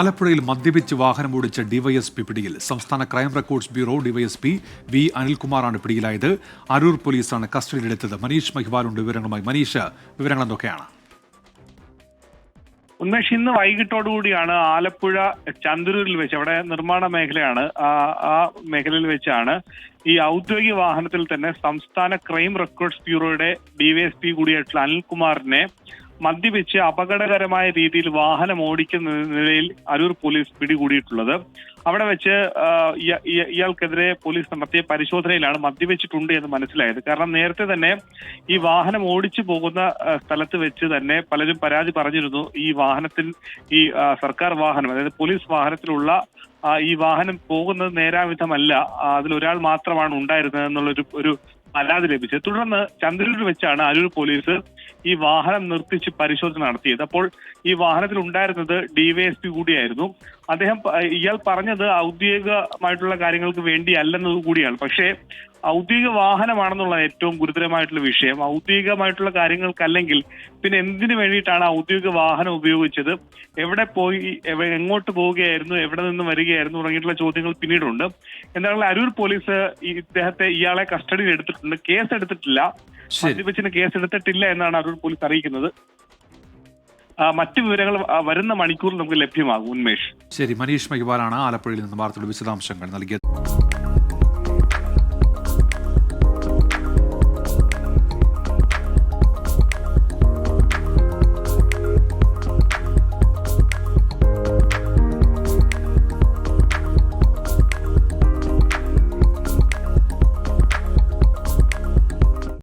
ആലപ്പുഴയിൽ മദ്യപിച്ച് വാഹനമോടിച്ച ഡിവൈഎസ്പി പിടിയിൽ. സംസ്ഥാന crime records bureau DYSP V അനിൽകുമാറാണ് പിടിയിലായത്. അരൂർ പോലീസാണ് കസ്റ്റഡിയിലെടുത്തത്. മനീഷ് മഹിവാലുണ്ട് വിവരങ്ങളുമായി. മനീഷ്, വിവരങ്ങൾ എന്തൊക്കെയാണ്? ഉന്മേഷ്, ഇന്ന് വൈകിട്ടോടുകൂടിയാണ് ആലപ്പുഴ ചന്ദ്രൂരിൽ വെച്ച്, അവിടെ നിർമ്മാണ മേഖലയാണ്, ആ മേഖലയിൽ വെച്ചാണ് ഈ ഔദ്യോഗിക വാഹനത്തിൽ തന്നെ സംസ്ഥാന ക്രൈം റെക്കോർഡ്സ് ബ്യൂറോയുടെ ഡിവൈഎസ്പി കൂടിയായിട്ടുള്ള അനിൽകുമാറിനെ മദ്യപിച്ച് അപകടകരമായ രീതിയിൽ വാഹനം ഓടിക്കുന്ന നിലയിൽ അരൂർ പോലീസ് പിടികൂടിയിട്ടുള്ളത്. അവിടെ വെച്ച് ഇയാൾക്കെതിരെ പോലീസ് നടത്തിയ പരിശോധനയിലാണ് മദ്യപിച്ചിട്ടുണ്ട് എന്ന് മനസ്സിലായത്. കാരണം നേരത്തെ തന്നെ ഈ വാഹനം ഓടിച്ചു പോകുന്ന സ്ഥലത്ത് വെച്ച് തന്നെ പലരും പരാതി പറഞ്ഞിരുന്നു. ഈ വാഹനത്തിൽ ഈ സർക്കാർ വാഹനം, അതായത് പോലീസ് വാഹനത്തിലുള്ള ഈ വാഹനം പോകുന്നത് നേരാവിധമല്ല, അതിലൊരാൾ മാത്രമാണ് ഉണ്ടായിരുന്നത് എന്നുള്ളൊരു പരാതി ലഭിച്ചത്. തുടർന്ന് ചന്ദ്രൂരിൽ വെച്ചാണ് അരൂർ പോലീസ് ഈ വാഹനം നിർത്തിച്ച് പരിശോധന നടത്തിയത്. അപ്പോൾ ഈ വാഹനത്തിൽ ഉണ്ടായിരുന്നത് ഡിവൈഎസ്പി കൂടിയായിരുന്നു. ഇയാൾ പറഞ്ഞത് ഔദ്യോഗികമായിട്ടുള്ള കാര്യങ്ങൾക്ക് വേണ്ടിയല്ലെന്നത് കൂടിയാണ്. പക്ഷേ ഔദ്യോഗിക വാഹനമാണെന്നുള്ള ഏറ്റവും ഗുരുതരമായിട്ടുള്ള വിഷയം. ഔദ്യോഗികമായിട്ടുള്ള കാര്യങ്ങൾക്കല്ലെങ്കിൽ പിന്നെ എന്തിനു വേണ്ടിയിട്ടാണ് ഔദ്യോഗിക വാഹനം ഉപയോഗിച്ചത്, എവിടെ പോയി, എങ്ങോട്ട് പോവുകയായിരുന്നു, എവിടെ നിന്ന് വരികയായിരുന്നു തുടങ്ങിയിട്ടുള്ള ചോദ്യങ്ങൾ പിന്നീടുണ്ട്. എന്തായാലും അരൂർ പോലീസ് ഇയാളെ കസ്റ്റഡിയിൽ എടുത്തിട്ടുണ്ട്. കേസ് എടുത്തിട്ടില്ല, മദ്യപിച്ചിന് കേസ് എടുത്തിട്ടില്ല എന്നാണ് അരൂർ പോലീസ് അറിയിക്കുന്നത്. മറ്റു വിവരങ്ങൾ വരുന്ന മണിക്കൂറിൽ നമുക്ക് ലഭ്യമാകും. ഉന്മേഷ്. ശരി, മനീഷ് മഹിവാലാണ് ആലപ്പുഴയിൽ നിന്ന് വാർത്തയുടെ വിശദാംശങ്ങൾ നൽകിയത്.